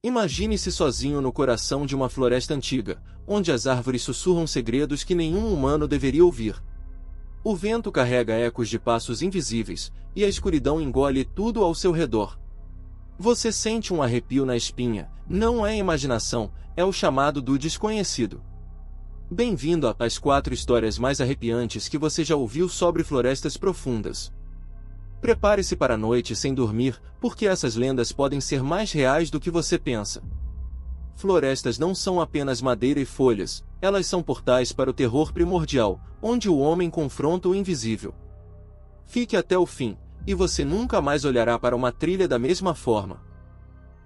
Imagine-se sozinho no coração de uma floresta antiga, onde as árvores sussurram segredos que nenhum humano deveria ouvir. O vento carrega ecos de passos invisíveis, e a escuridão engole tudo ao seu redor. Você sente um arrepio na espinha, não é imaginação, é o chamado do desconhecido. Bem-vindo às 4 histórias mais arrepiantes que você já ouviu sobre florestas profundas. Prepare-se para a noite sem dormir, porque essas lendas podem ser mais reais do que você pensa. Florestas não são apenas madeira e folhas, elas são portais para o terror primordial, onde o homem confronta o invisível. Fique até o fim, e você nunca mais olhará para uma trilha da mesma forma.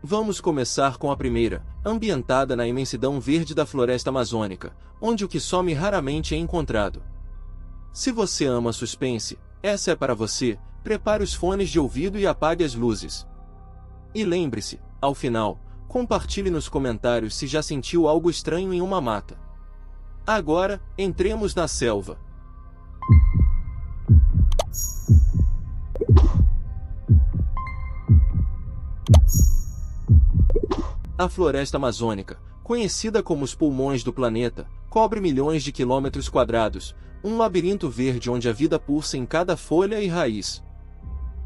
Vamos começar com a primeira, ambientada na imensidão verde da floresta amazônica, onde o que some raramente é encontrado. Se você ama suspense, essa é para você. Prepare os fones de ouvido e apague as luzes. E lembre-se, ao final, compartilhe nos comentários se já sentiu algo estranho em uma mata. Agora, entremos na selva. A floresta amazônica, conhecida como os pulmões do planeta, cobre milhões de quilômetros quadrados, um labirinto verde onde a vida pulsa em cada folha e raiz.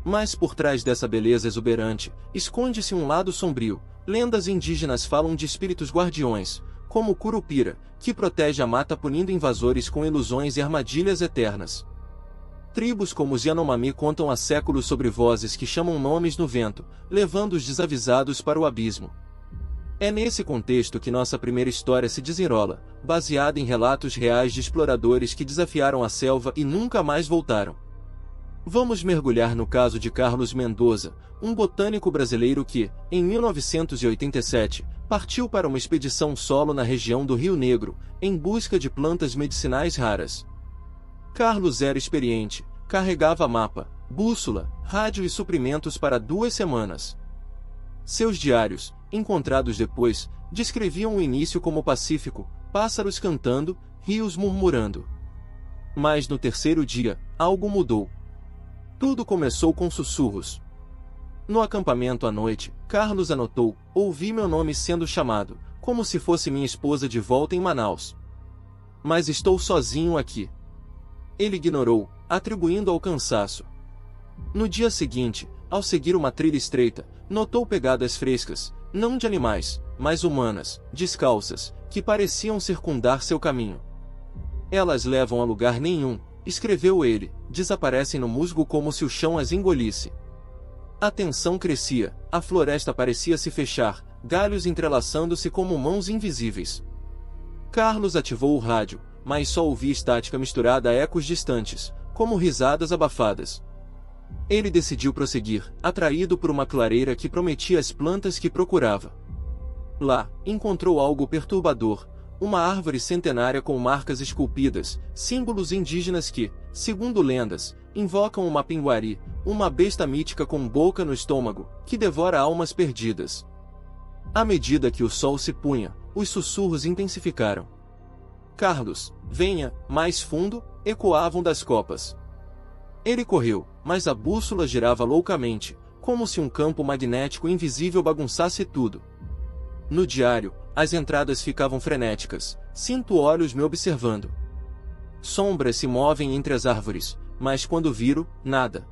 Mas por trás dessa beleza exuberante, esconde-se um lado sombrio. Lendas indígenas falam de espíritos guardiões, como o Curupira, que protege a mata punindo invasores com ilusões e armadilhas eternas. Tribos como os Yanomami contam há séculos sobre vozes que chamam nomes no vento, levando os desavisados para o abismo. É nesse contexto que nossa primeira história se desenrola, baseada em relatos reais de exploradores que desafiaram a selva e nunca mais voltaram. Vamos mergulhar no caso de Carlos Mendoza, um botânico brasileiro que, em 1987, partiu para uma expedição solo na região do Rio Negro, em busca de plantas medicinais raras. Carlos era experiente, carregava mapa, bússola, rádio e suprimentos para 2 semanas. Seus diários, encontrados depois, descreviam o início como pacífico, pássaros cantando, rios murmurando. Mas no 3º dia, algo mudou. Tudo começou com sussurros. No acampamento à noite, Carlos anotou: ouvi meu nome sendo chamado, como se fosse minha esposa de volta em Manaus. Mas estou sozinho aqui. Ele ignorou, atribuindo ao cansaço. No dia seguinte, ao seguir uma trilha estreita, notou pegadas frescas, não de animais, mas humanas, descalças, que pareciam circundar seu caminho. Elas levam a lugar nenhum, escreveu ele, desaparecem no musgo como se o chão as engolisse. A tensão crescia, a floresta parecia se fechar, galhos entrelaçando-se como mãos invisíveis. Carlos ativou o rádio, mas só ouvia estática misturada a ecos distantes, como risadas abafadas. Ele decidiu prosseguir, atraído por uma clareira que prometia as plantas que procurava. Lá, encontrou algo perturbador. Uma árvore centenária com marcas esculpidas, símbolos indígenas que, segundo lendas, invocam uma pinguari, uma besta mítica com boca no estômago, que devora almas perdidas. À medida que o sol se punha, os sussurros intensificaram. Carlos, venha, mais fundo, ecoavam das copas. Ele correu, mas a bússola girava loucamente, como se um campo magnético invisível bagunçasse tudo. No diário, as entradas ficavam frenéticas. Sinto olhos me observando. Sombras se movem entre as árvores, mas quando viro, nada.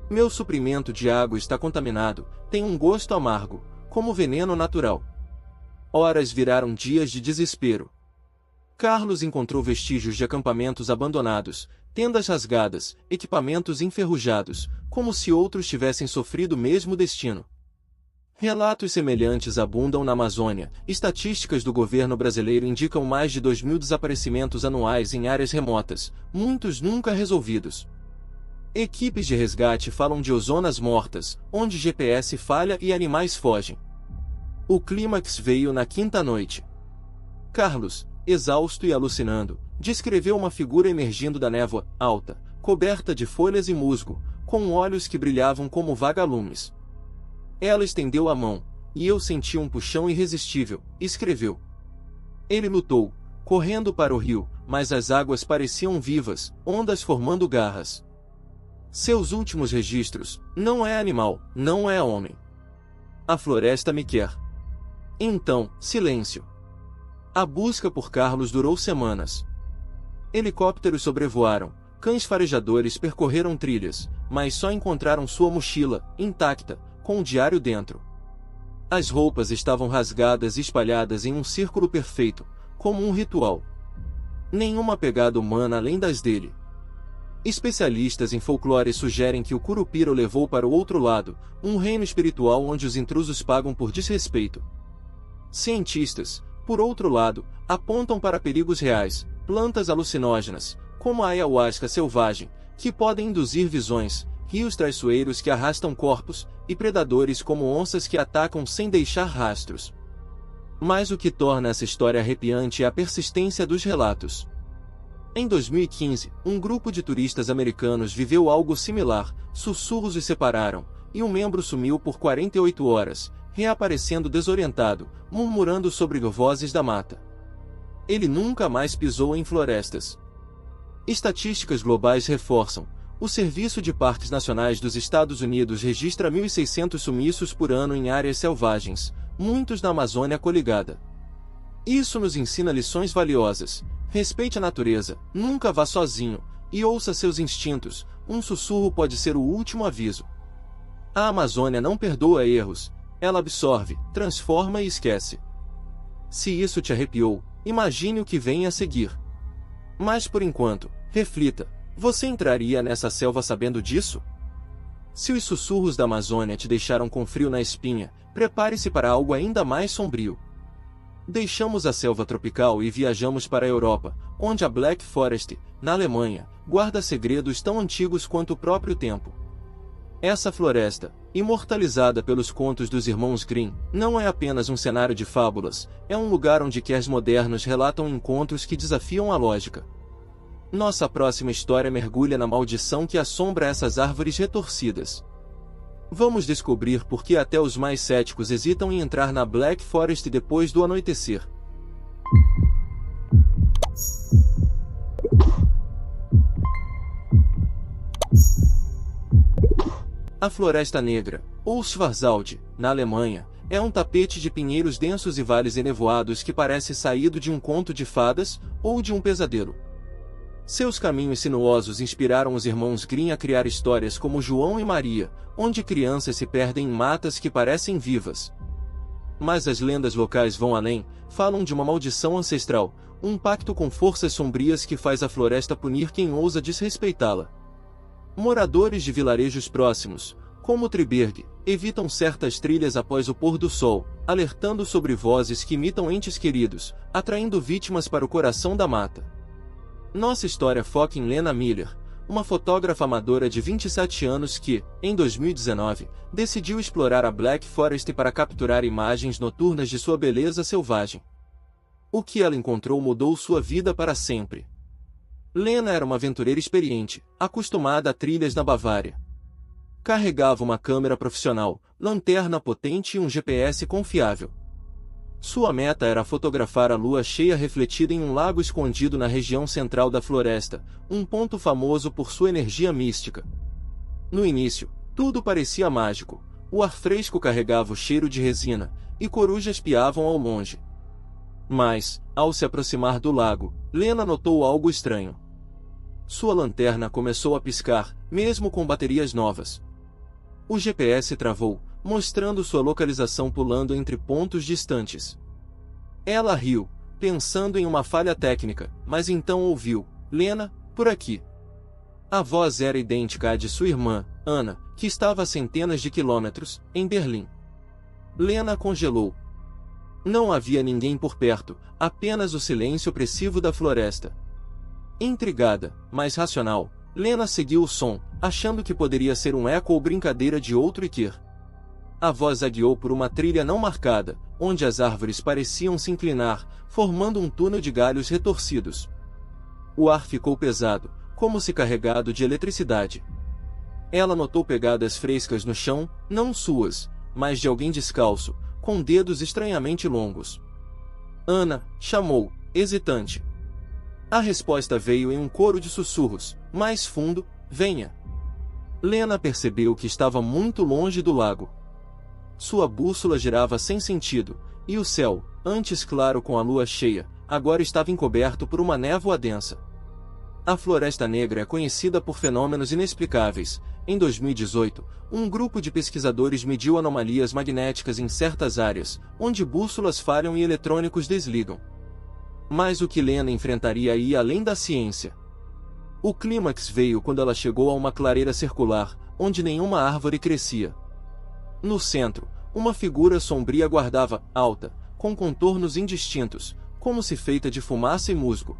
Meu suprimento de água está contaminado, tem um gosto amargo, como veneno natural. Horas viraram dias de desespero. Carlos encontrou vestígios de acampamentos abandonados, tendas rasgadas, equipamentos enferrujados, como se outros tivessem sofrido o mesmo destino. Relatos semelhantes abundam na Amazônia. Estatísticas do governo brasileiro indicam mais de 2.000 desaparecimentos anuais em áreas remotas, muitos nunca resolvidos. Equipes de resgate falam de zonas mortas, onde GPS falha e animais fogem. O clímax veio na 5ª noite. Carlos, exausto e alucinando, descreveu uma figura emergindo da névoa, alta, coberta de folhas e musgo, com olhos que brilhavam como vagalumes. Ela estendeu a mão, e eu senti um puxão irresistível, escreveu. Ele lutou, correndo para o rio, mas as águas pareciam vivas, ondas formando garras. Seus últimos registros: não é animal, não é homem. A floresta me quer. Então, silêncio. A busca por Carlos durou semanas. Helicópteros sobrevoaram, cães farejadores percorreram trilhas, mas só encontraram sua mochila, intacta, com um diário dentro. As roupas estavam rasgadas e espalhadas em um círculo perfeito, como um ritual. Nenhuma pegada humana além das dele. Especialistas em folclore sugerem que o Curupira o levou para o outro lado, um reino espiritual onde os intrusos pagam por desrespeito. Cientistas, por outro lado, apontam para perigos reais, plantas alucinógenas, como a ayahuasca selvagem, que podem induzir visões, rios traiçoeiros que arrastam corpos, e predadores como onças que atacam sem deixar rastros. Mas o que torna essa história arrepiante é a persistência dos relatos. Em 2015, um grupo de turistas americanos viveu algo similar, sussurros os separaram, e um membro sumiu por 48 horas, reaparecendo desorientado, murmurando sobre vozes da mata. Ele nunca mais pisou em florestas. Estatísticas globais reforçam. O Serviço de Parques Nacionais dos Estados Unidos registra 1.600 sumiços por ano em áreas selvagens, muitos na Amazônia coligada. Isso nos ensina lições valiosas. Respeite a natureza, nunca vá sozinho, e ouça seus instintos, um sussurro pode ser o último aviso. A Amazônia não perdoa erros, ela absorve, transforma e esquece. Se isso te arrepiou, imagine o que vem a seguir. Mas por enquanto, reflita, você entraria nessa selva sabendo disso? Se os sussurros da Amazônia te deixaram com frio na espinha, prepare-se para algo ainda mais sombrio. Deixamos a selva tropical e viajamos para a Europa, onde a Black Forest, na Alemanha, guarda segredos tão antigos quanto o próprio tempo. Essa floresta, imortalizada pelos contos dos irmãos Grimm, não é apenas um cenário de fábulas, é um lugar onde quers modernos relatam encontros que desafiam a lógica. Nossa próxima história mergulha na maldição que assombra essas árvores retorcidas. Vamos descobrir por que até os mais céticos hesitam em entrar na Black Forest depois do anoitecer. A Floresta Negra, ou Schwarzwald, na Alemanha, é um tapete de pinheiros densos e vales enevoados que parece saído de um conto de fadas ou de um pesadelo. Seus caminhos sinuosos inspiraram os irmãos Grimm a criar histórias como João e Maria, onde crianças se perdem em matas que parecem vivas. Mas as lendas locais vão além, falam de uma maldição ancestral, um pacto com forças sombrias que faz a floresta punir quem ousa desrespeitá-la. Moradores de vilarejos próximos, como Triberg, evitam certas trilhas após o pôr do sol, alertando sobre vozes que imitam entes queridos, atraindo vítimas para o coração da mata. Nossa história foca em Lena Miller, uma fotógrafa amadora de 27 anos que, em 2019, decidiu explorar a Black Forest para capturar imagens noturnas de sua beleza selvagem. O que ela encontrou mudou sua vida para sempre. Lena era uma aventureira experiente, acostumada a trilhas na Bavária. Carregava uma câmera profissional, lanterna potente e um GPS confiável. Sua meta era fotografar a lua cheia refletida em um lago escondido na região central da floresta, um ponto famoso por sua energia mística. No início, tudo parecia mágico. O ar fresco carregava o cheiro de resina, e corujas piavam ao longe. Mas, ao se aproximar do lago, Lena notou algo estranho. Sua lanterna começou a piscar, mesmo com baterias novas. O GPS travou, mostrando sua localização pulando entre pontos distantes. Ela riu, pensando em uma falha técnica, mas então ouviu: Lena, por aqui. A voz era idêntica à de sua irmã, Ana, que estava a centenas de quilômetros, em Berlim. Lena congelou. Não havia ninguém por perto, apenas o silêncio opressivo da floresta. Intrigada, mas racional, Lena seguiu o som, achando que poderia ser um eco ou brincadeira de outro Iker. A voz a guiou por uma trilha não marcada, onde as árvores pareciam se inclinar, formando um túnel de galhos retorcidos. O ar ficou pesado, como se carregado de eletricidade. Ela notou pegadas frescas no chão, não suas, mas de alguém descalço, com dedos estranhamente longos. Ana, chamou, hesitante. A resposta veio em um coro de sussurros, mais fundo: venha. Lena percebeu que estava muito longe do lago. Sua bússola girava sem sentido, e o céu, antes claro com a lua cheia, agora estava encoberto por uma névoa densa. A Floresta Negra é conhecida por fenômenos inexplicáveis. Em 2018, um grupo de pesquisadores mediu anomalias magnéticas em certas áreas, onde bússolas falham e eletrônicos desligam. Mas o que Lena enfrentaria ia além da ciência. O clímax veio quando ela chegou a uma clareira circular, onde nenhuma árvore crescia. No centro, uma figura sombria guardava, alta, com contornos indistintos, como se feita de fumaça e musgo.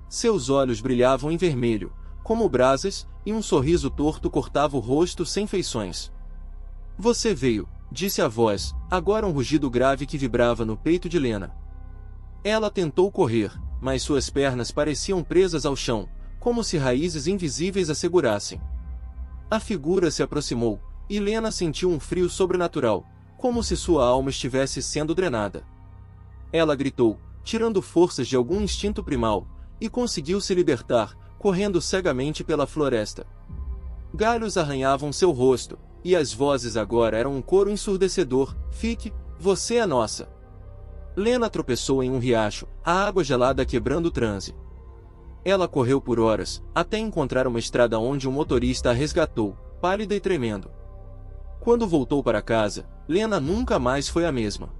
Seus olhos brilhavam em vermelho, como brasas, e um sorriso torto cortava o rosto sem feições. Você veio, disse a voz, agora um rugido grave que vibrava no peito de Lena. Ela tentou correr, mas suas pernas pareciam presas ao chão, como se raízes invisíveis a segurassem. A figura se aproximou, e Lena sentiu um frio sobrenatural, como se sua alma estivesse sendo drenada. Ela gritou, tirando forças de algum instinto primal, e conseguiu se libertar, correndo cegamente pela floresta. Galhos arranhavam seu rosto, e as vozes agora eram um coro ensurdecedor: fique, você é nossa. Lena tropeçou em um riacho, a água gelada quebrando o transe. Ela correu por horas, até encontrar uma estrada onde um motorista a resgatou, pálida e tremendo. Quando voltou para casa, Lena nunca mais foi a mesma.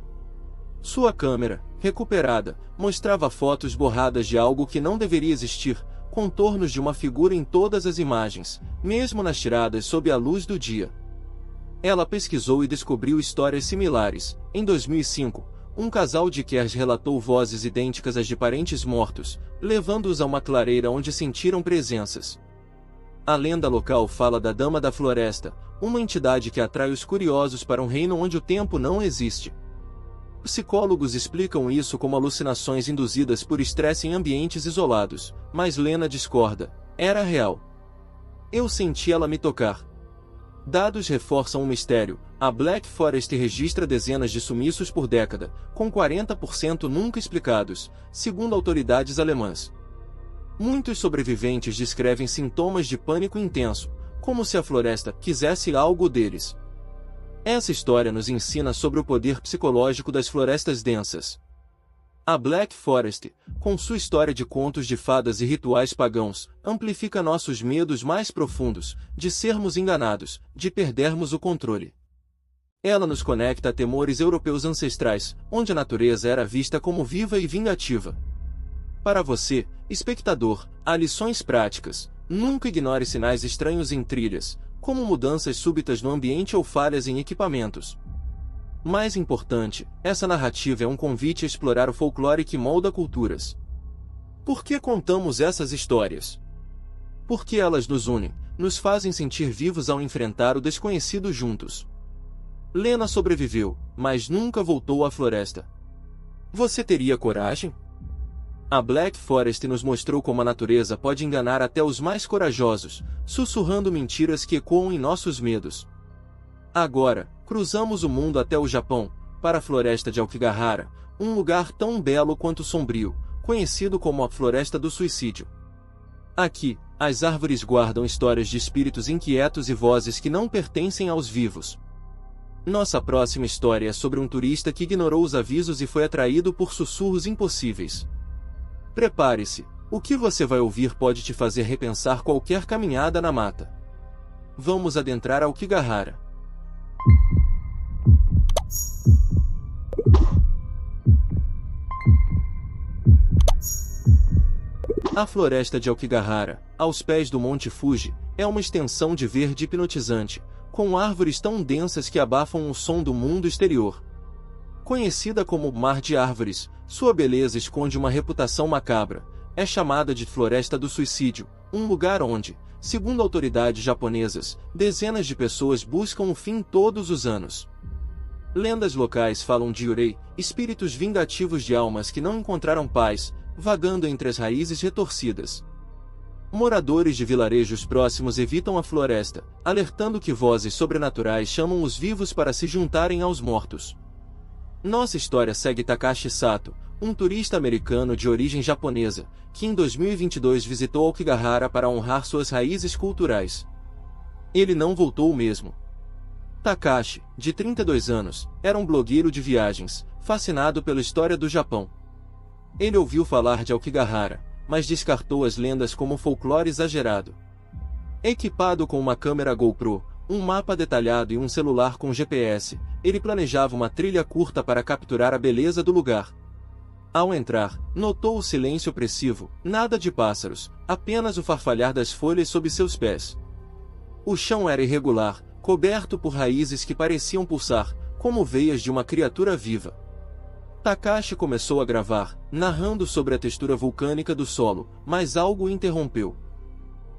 Sua câmera, recuperada, mostrava fotos borradas de algo que não deveria existir, contornos de uma figura em todas as imagens, mesmo nas tiradas sob a luz do dia. Ela pesquisou e descobriu histórias similares. Em 2005, um casal de Quers relatou vozes idênticas às de parentes mortos, levando-os a uma clareira onde sentiram presenças. A lenda local fala da Dama da Floresta, uma entidade que atrai os curiosos para um reino onde o tempo não existe. Psicólogos explicam isso como alucinações induzidas por estresse em ambientes isolados, mas Lena discorda. Era real. Eu senti ela me tocar. Dados reforçam o mistério. A Black Forest registra dezenas de sumiços por década, com 40% nunca explicados, segundo autoridades alemãs. Muitos sobreviventes descrevem sintomas de pânico intenso, como se a floresta quisesse algo deles. Essa história nos ensina sobre o poder psicológico das florestas densas. A Black Forest, com sua história de contos de fadas e rituais pagãos, amplifica nossos medos mais profundos, de sermos enganados, de perdermos o controle. Ela nos conecta a temores europeus ancestrais, onde a natureza era vista como viva e vingativa. Para você, espectador, há lições práticas. Nunca ignore sinais estranhos em trilhas, como mudanças súbitas no ambiente ou falhas em equipamentos. Mais importante, essa narrativa é um convite a explorar o folclore que molda culturas. Por que contamos essas histórias? Porque elas nos unem, nos fazem sentir vivos ao enfrentar o desconhecido juntos. Lena sobreviveu, mas nunca voltou à floresta. Você teria coragem? A Black Forest nos mostrou como a natureza pode enganar até os mais corajosos, sussurrando mentiras que ecoam em nossos medos. Agora, cruzamos o mundo até o Japão, para a floresta de Aokigahara, um lugar tão belo quanto sombrio, conhecido como a Floresta do Suicídio. Aqui, as árvores guardam histórias de espíritos inquietos e vozes que não pertencem aos vivos. Nossa próxima história é sobre um turista que ignorou os avisos e foi atraído por sussurros impossíveis. Prepare-se, o que você vai ouvir pode te fazer repensar qualquer caminhada na mata. Vamos adentrar Aokigahara. A floresta de Aokigahara, aos pés do Monte Fuji, é uma extensão de verde hipnotizante, com árvores tão densas que abafam o som do mundo exterior. Conhecida como Mar de Árvores, sua beleza esconde uma reputação macabra. É chamada de Floresta do Suicídio, um lugar onde, segundo autoridades japonesas, dezenas de pessoas buscam o fim todos os anos. Lendas locais falam de Yurei, espíritos vingativos de almas que não encontraram paz, vagando entre as raízes retorcidas. Moradores de vilarejos próximos evitam a floresta, alertando que vozes sobrenaturais chamam os vivos para se juntarem aos mortos. Nossa história segue Takashi Sato, um turista americano de origem japonesa, que em 2022 visitou Aokigahara para honrar suas raízes culturais. Ele não voltou mesmo. Takashi, de 32 anos, era um blogueiro de viagens, fascinado pela história do Japão. Ele ouviu falar de Aokigahara, mas descartou as lendas como folclore exagerado. Equipado com uma câmera GoPro, um mapa detalhado e um celular com GPS, ele planejava uma trilha curta para capturar a beleza do lugar. Ao entrar, notou o silêncio opressivo, nada de pássaros, apenas o farfalhar das folhas sob seus pés. O chão era irregular, coberto por raízes que pareciam pulsar, como veias de uma criatura viva. Takashi começou a gravar, narrando sobre a textura vulcânica do solo, mas algo o interrompeu.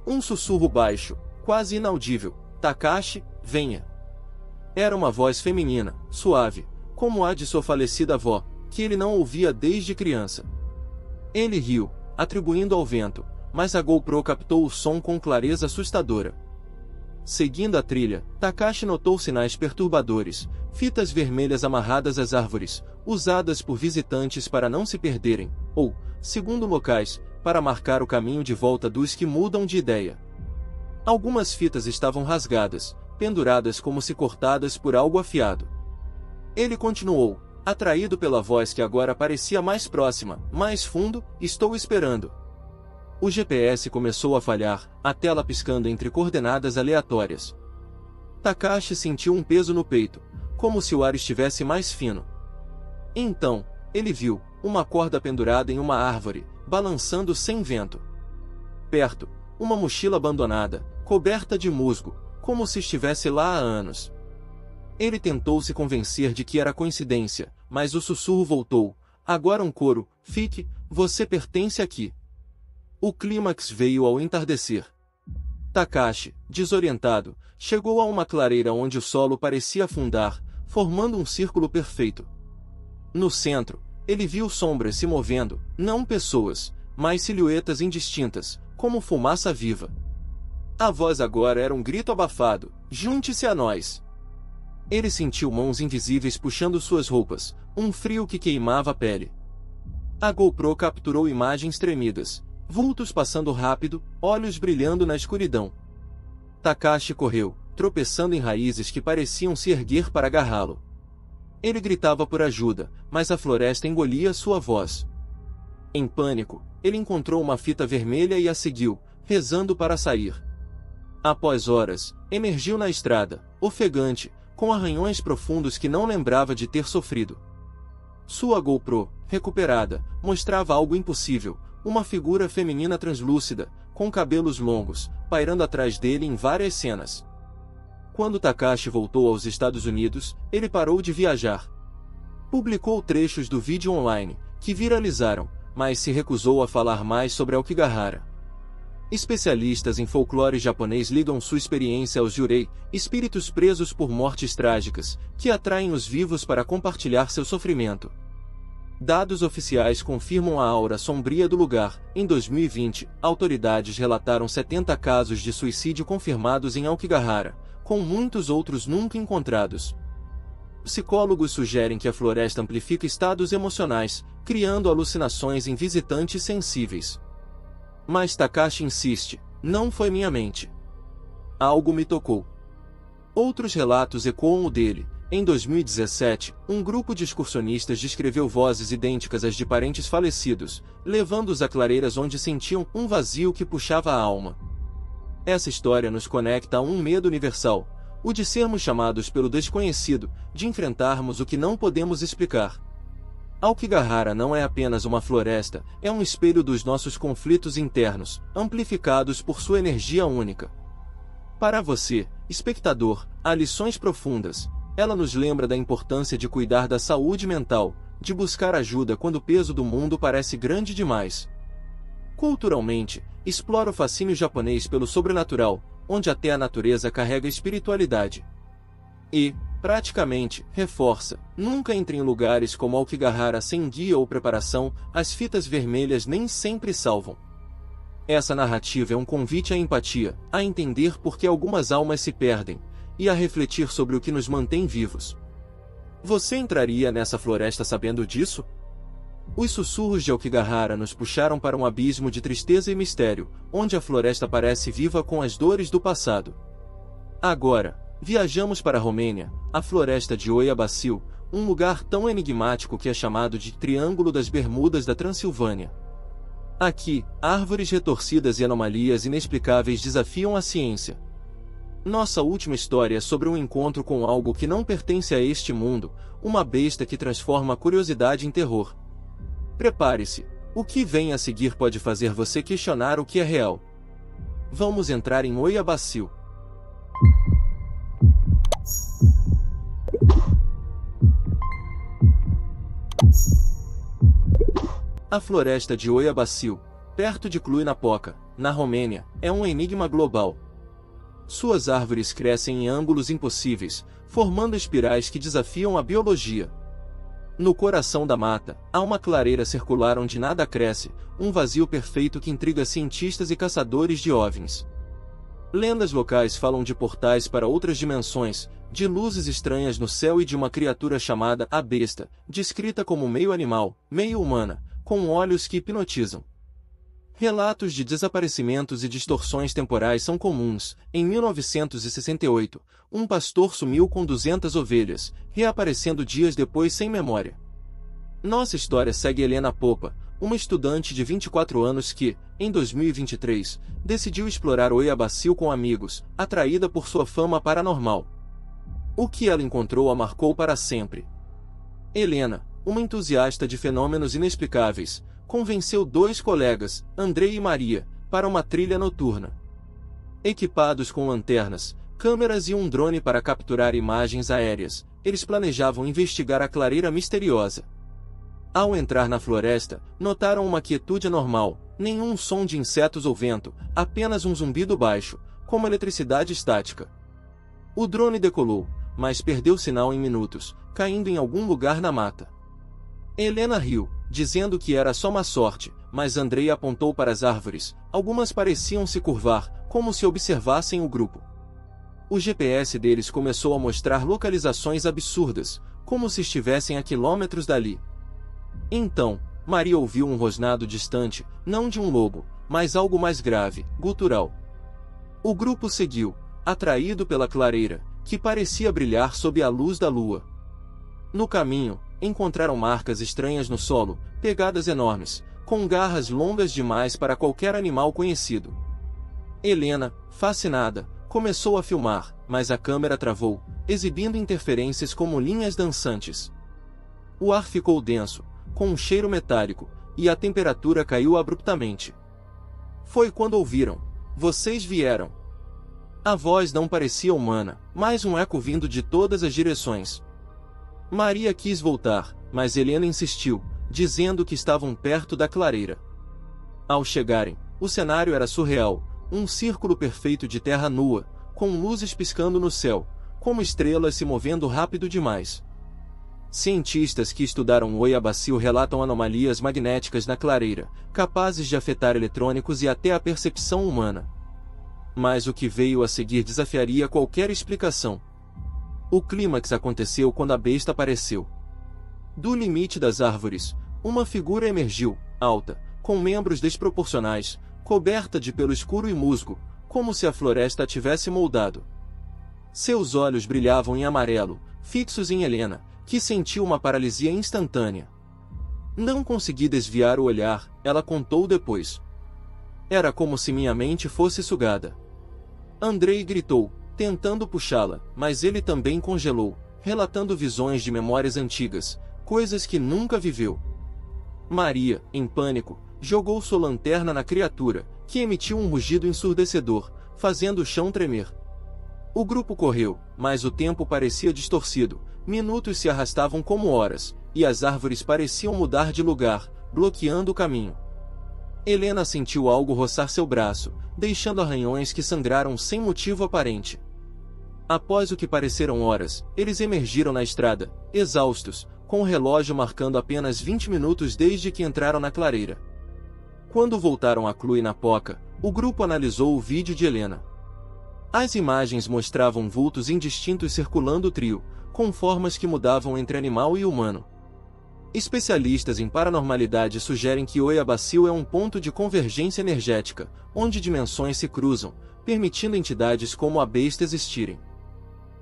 Um sussurro baixo, quase inaudível: "Takashi, venha." Era uma voz feminina, suave, como a de sua falecida avó, que ele não ouvia desde criança. Ele riu, atribuindo ao vento, mas a GoPro captou o som com clareza assustadora. Seguindo a trilha, Takashi notou sinais perturbadores, fitas vermelhas amarradas às árvores, usadas por visitantes para não se perderem, ou, segundo locais, para marcar o caminho de volta dos que mudam de ideia. Algumas fitas estavam rasgadas, penduradas como se cortadas por algo afiado. Ele continuou, atraído pela voz que agora parecia mais próxima, mais fundo: "Estou esperando." O GPS começou a falhar, a tela piscando entre coordenadas aleatórias. Takashi sentiu um peso no peito, como se o ar estivesse mais fino. Então, ele viu uma corda pendurada em uma árvore, balançando sem vento. Perto, uma mochila abandonada, coberta de musgo, como se estivesse lá há anos. Ele tentou se convencer de que era coincidência, mas o sussurro voltou, agora um coro: "Fique, você pertence aqui." O clímax veio ao entardecer. Takashi, desorientado, chegou a uma clareira onde o solo parecia afundar, formando um círculo perfeito. No centro, ele viu sombras se movendo, não pessoas, mas silhuetas indistintas, como fumaça viva. A voz agora era um grito abafado: "Junte-se a nós." Ele sentiu mãos invisíveis puxando suas roupas, um frio que queimava a pele. A GoPro capturou imagens tremidas, vultos passando rápido, olhos brilhando na escuridão. Takashi correu, tropeçando em raízes que pareciam se erguer para agarrá-lo. Ele gritava por ajuda, mas a floresta engolia sua voz. Em pânico, ele encontrou uma fita vermelha e a seguiu, rezando para sair. Após horas, emergiu na estrada, ofegante, com arranhões profundos que não lembrava de ter sofrido. Sua GoPro, recuperada, mostrava algo impossível: uma figura feminina translúcida, com cabelos longos, pairando atrás dele em várias cenas. Quando Takashi voltou aos Estados Unidos, ele parou de viajar. Publicou trechos do vídeo online, que viralizaram, mas se recusou a falar mais sobre Aokigahara. Especialistas em folclore japonês ligam sua experiência aos yurei, espíritos presos por mortes trágicas, que atraem os vivos para compartilhar seu sofrimento. Dados oficiais confirmam a aura sombria do lugar. Em 2020, autoridades relataram 70 casos de suicídio confirmados em Aokigahara, com muitos outros nunca encontrados. Psicólogos sugerem que a floresta amplifica estados emocionais, criando alucinações em visitantes sensíveis. Mas Takashi insiste: "Não foi minha mente. Algo me tocou." Outros relatos ecoam o dele. Em 2017, um grupo de excursionistas descreveu vozes idênticas às de parentes falecidos, levando-os a clareiras onde sentiam um vazio que puxava a alma. Essa história nos conecta a um medo universal: o de sermos chamados pelo desconhecido, de enfrentarmos o que não podemos explicar. Aokigahara não é apenas uma floresta, é um espelho dos nossos conflitos internos, amplificados por sua energia única. Para você, espectador, há lições profundas. Ela nos lembra da importância de cuidar da saúde mental, de buscar ajuda quando o peso do mundo parece grande demais. Culturalmente, explora o fascínio japonês pelo sobrenatural, onde até a natureza carrega espiritualidade. E, praticamente, reforça: nunca entre em lugares como Aokigahara sem guia ou preparação, as fitas vermelhas nem sempre salvam. Essa narrativa é um convite à empatia, a entender por que algumas almas se perdem, e a refletir sobre o que nos mantém vivos. Você entraria nessa floresta sabendo disso? Os sussurros de Aokigahara nos puxaram para um abismo de tristeza e mistério, onde a floresta parece viva com as dores do passado. Agora, Viajamos para a Romênia, a floresta de Oiabasil, um lugar tão enigmático que é chamado de Triângulo das Bermudas da Transilvânia. Aqui, árvores retorcidas e anomalias inexplicáveis desafiam a ciência. Nossa última história é sobre um encontro com algo que não pertence a este mundo, uma besta que transforma a curiosidade em terror. Prepare-se, o que vem a seguir pode fazer você questionar o que é real. Vamos entrar em Oiabasil. A floresta de Oiabasil, perto de Cluj-Napoca, na Romênia, é um enigma global. Suas árvores crescem em ângulos impossíveis, formando espirais que desafiam a biologia. No coração da mata, há uma clareira circular onde nada cresce, um vazio perfeito que intriga cientistas e caçadores de OVNIs. Lendas locais falam de portais para outras dimensões, de luzes estranhas no céu e de uma criatura chamada a Besta, descrita como meio animal, meio humana, com olhos que hipnotizam. Relatos de desaparecimentos e distorções temporais são comuns. Em 1968, um pastor sumiu com 200 ovelhas, reaparecendo dias depois sem memória. Nossa história segue Helena Popa, uma estudante de 24 anos que, em 2023, decidiu explorar Oiabasil com amigos, atraída por sua fama paranormal. O que ela encontrou a marcou para sempre. Helena, uma entusiasta de fenômenos inexplicáveis, convenceu dois colegas, Andrei e Maria, para uma trilha noturna. Equipados com lanternas, câmeras e um drone para capturar imagens aéreas, eles planejavam investigar a clareira misteriosa. Ao entrar na floresta, notaram uma quietude anormal, nenhum som de insetos ou vento, apenas um zumbido baixo, como eletricidade estática. O drone decolou, mas perdeu sinal em minutos, caindo em algum lugar na mata. Helena riu, dizendo que era só uma sorte, mas Andrei apontou para as árvores, algumas pareciam se curvar, como se observassem o grupo. O GPS deles começou a mostrar localizações absurdas, como se estivessem a quilômetros dali. Então, Maria ouviu um rosnado distante, não de um lobo, mas algo mais grave, gutural. O grupo seguiu, atraído pela clareira, que parecia brilhar sob a luz da lua. No caminho, encontraram marcas estranhas no solo, pegadas enormes, com garras longas demais para qualquer animal conhecido. Helena, fascinada, começou a filmar, mas a câmera travou, exibindo interferências como linhas dançantes. O ar ficou denso, com um cheiro metálico, e a temperatura caiu abruptamente. Foi quando ouviram: "Vocês vieram." A voz não parecia humana, mas um eco vindo de todas as direções. Maria quis voltar, mas Helena insistiu, dizendo que estavam perto da clareira. Ao chegarem, o cenário era surreal, um círculo perfeito de terra nua, com luzes piscando no céu, como estrelas se movendo rápido demais. Cientistas que estudaram Oiabasil relatam anomalias magnéticas na clareira, capazes de afetar eletrônicos e até a percepção humana. Mas o que veio a seguir desafiaria qualquer explicação. O clímax aconteceu quando a besta apareceu. Do limite das árvores, uma figura emergiu, alta, com membros desproporcionais, coberta de pelo escuro e musgo, como se a floresta a tivesse moldado. Seus olhos brilhavam em amarelo, fixos em Helena, que sentiu uma paralisia instantânea. "Não consegui desviar o olhar", ela contou depois. "Era como se minha mente fosse sugada." Andrei gritou, tentando puxá-la, mas ele também congelou, relatando visões de memórias antigas, coisas que nunca viveu. Maria, em pânico, jogou sua lanterna na criatura, que emitiu um rugido ensurdecedor, fazendo o chão tremer. O grupo correu, mas o tempo parecia distorcido, minutos se arrastavam como horas, e as árvores pareciam mudar de lugar, bloqueando o caminho. Helena sentiu algo roçar seu braço, deixando arranhões que sangraram sem motivo aparente. Após o que pareceram horas, eles emergiram na estrada, exaustos, com o relógio marcando apenas 20 minutos desde que entraram na clareira. Quando voltaram a Cluj-Napoca, o grupo analisou o vídeo de Helena. As imagens mostravam vultos indistintos circulando o trio, com formas que mudavam entre animal e humano. Especialistas em paranormalidade sugerem que Oiabasil é um ponto de convergência energética, onde dimensões se cruzam, permitindo entidades como a besta existirem.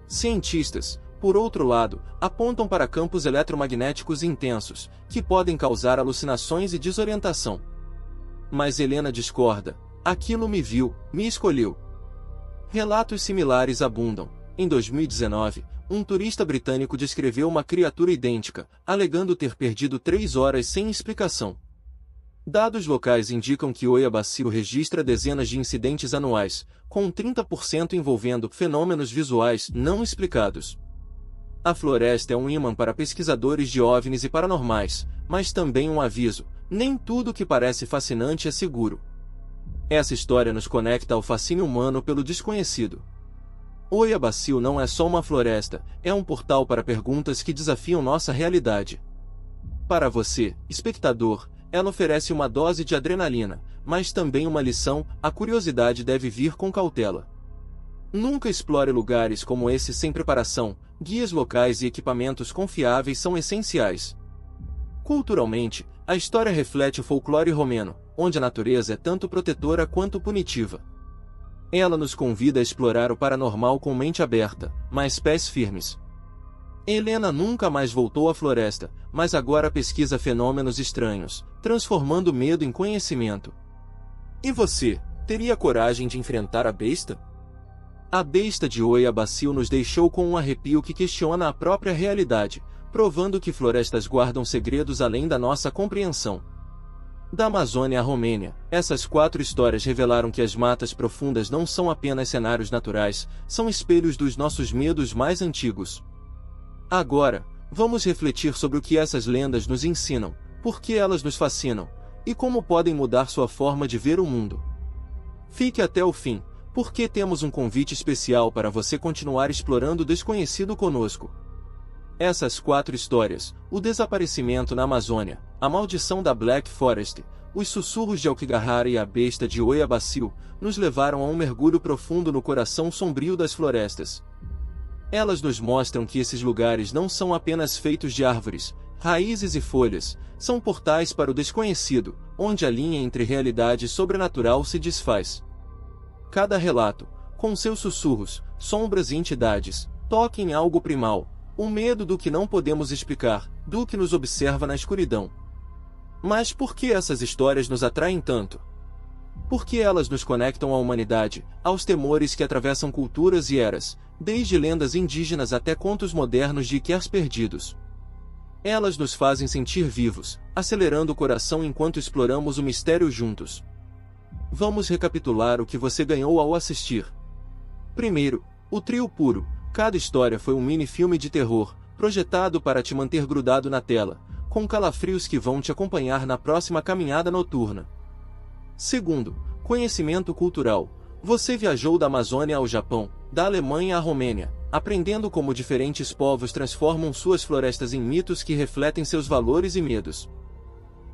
Cientistas, por outro lado, apontam para campos eletromagnéticos intensos, que podem causar alucinações e desorientação. Mas Helena discorda. Aquilo me viu, me escolheu. Relatos similares abundam. Em 2019, um turista britânico descreveu uma criatura idêntica, alegando ter perdido 3 horas sem explicação. Dados locais indicam que Oia Baciu registra dezenas de incidentes anuais, com 30% envolvendo fenômenos visuais não explicados. A floresta é um imã para pesquisadores de OVNIs e paranormais, mas também um aviso: nem tudo que parece fascinante é seguro. Essa história nos conecta ao fascínio humano pelo desconhecido. Oia Baciu não é só uma floresta, é um portal para perguntas que desafiam nossa realidade. Para você, espectador, ela oferece uma dose de adrenalina, mas também uma lição: a curiosidade deve vir com cautela. Nunca explore lugares como esse sem preparação, guias locais e equipamentos confiáveis são essenciais. Culturalmente, a história reflete o folclore romeno, onde a natureza é tanto protetora quanto punitiva. Ela nos convida a explorar o paranormal com mente aberta, mas pés firmes. Helena nunca mais voltou à floresta, mas agora pesquisa fenômenos estranhos, transformando medo em conhecimento. E você, teria coragem de enfrentar a besta? A besta de Oia Baciu nos deixou com um arrepio que questiona a própria realidade, provando que florestas guardam segredos além da nossa compreensão. Da Amazônia à Romênia, essas 4 histórias revelaram que as matas profundas não são apenas cenários naturais, são espelhos dos nossos medos mais antigos. Agora, vamos refletir sobre o que essas lendas nos ensinam, por que elas nos fascinam, e como podem mudar sua forma de ver o mundo. Fique até o fim, porque temos um convite especial para você continuar explorando o desconhecido conosco. Essas 4 histórias: o desaparecimento na Amazônia, a maldição da Black Forest, os sussurros de Aokigahara e a besta de Oia Baciu, nos levaram a um mergulho profundo no coração sombrio das florestas. Elas nos mostram que esses lugares não são apenas feitos de árvores, raízes e folhas, são portais para o desconhecido, onde a linha entre realidade e sobrenatural se desfaz. Cada relato, com seus sussurros, sombras e entidades, toca em algo primal, o medo do que não podemos explicar, do que nos observa na escuridão. Mas por que essas histórias nos atraem tanto? Porque elas nos conectam à humanidade, aos temores que atravessam culturas e eras, desde lendas indígenas até contos modernos de Iquers perdidos. Elas nos fazem sentir vivos, acelerando o coração enquanto exploramos o mistério juntos. Vamos recapitular o que você ganhou ao assistir. Primeiro, o trio puro. Cada história foi um mini-filme de terror, projetado para te manter grudado na tela, com calafrios que vão te acompanhar na próxima caminhada noturna. Segundo, conhecimento cultural. Você viajou da Amazônia ao Japão, da Alemanha à Romênia, aprendendo como diferentes povos transformam suas florestas em mitos que refletem seus valores e medos.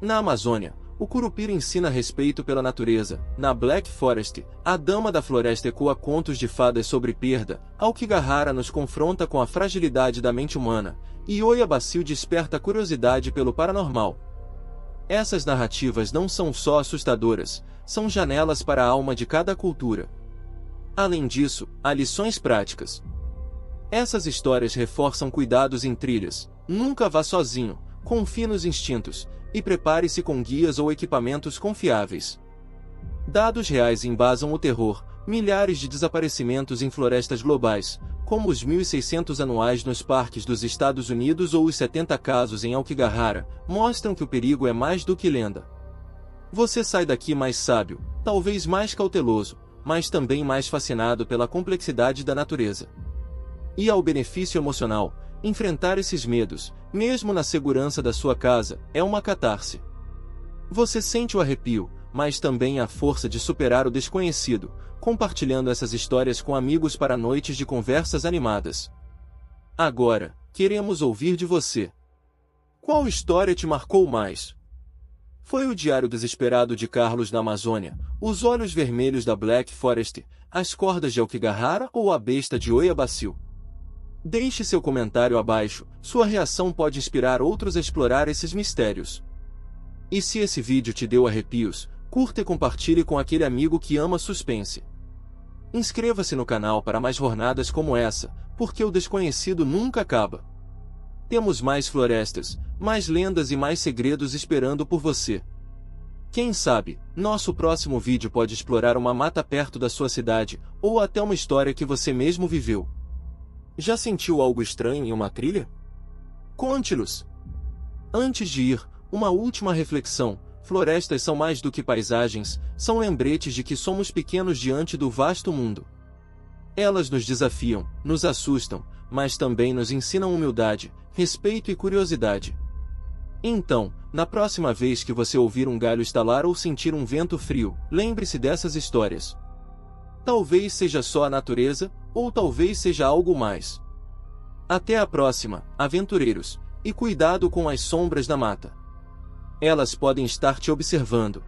Na Amazônia, o Curupira ensina respeito pela natureza. Na Black Forest, a Dama da Floresta ecoa contos de fadas sobre perda. Aokigahara nos confronta com a fragilidade da mente humana, e Oia Baciu desperta curiosidade pelo paranormal. Essas narrativas não são só assustadoras, são janelas para a alma de cada cultura. Além disso, há lições práticas. Essas histórias reforçam cuidados em trilhas. Nunca vá sozinho, confie nos instintos, e prepare-se com guias ou equipamentos confiáveis. Dados reais embasam o terror. Milhares de desaparecimentos em florestas globais, como os 1.600 anuais nos parques dos Estados Unidos ou os 70 casos em Aokigahara, mostram que o perigo é mais do que lenda. Você sai daqui mais sábio, talvez mais cauteloso, mas também mais fascinado pela complexidade da natureza. E ao benefício emocional, enfrentar esses medos, mesmo na segurança da sua casa, é uma catarse. Você sente o arrepio, mas também a força de superar o desconhecido, compartilhando essas histórias com amigos para noites de conversas animadas. Agora, queremos ouvir de você. Qual história te marcou mais? Foi o Diário Desesperado de Carlos na Amazônia, os olhos vermelhos da Black Forest, as cordas de Aokigahara ou a besta de Oia Baciu? Deixe seu comentário abaixo, sua reação pode inspirar outros a explorar esses mistérios. E se esse vídeo te deu arrepios, curta e compartilhe com aquele amigo que ama suspense. Inscreva-se no canal para mais jornadas como essa, porque o desconhecido nunca acaba. Temos mais florestas, mais lendas e mais segredos esperando por você. Quem sabe, nosso próximo vídeo pode explorar uma mata perto da sua cidade, ou até uma história que você mesmo viveu. Já sentiu algo estranho em uma trilha? Conte-nos! Antes de ir, uma última reflexão: florestas são mais do que paisagens, são lembretes de que somos pequenos diante do vasto mundo. Elas nos desafiam, nos assustam, mas também nos ensinam humildade, respeito e curiosidade. Então, na próxima vez que você ouvir um galho estalar ou sentir um vento frio, lembre-se dessas histórias. Talvez seja só a natureza, ou talvez seja algo mais. Até a próxima, aventureiros, e cuidado com as sombras da mata. Elas podem estar te observando.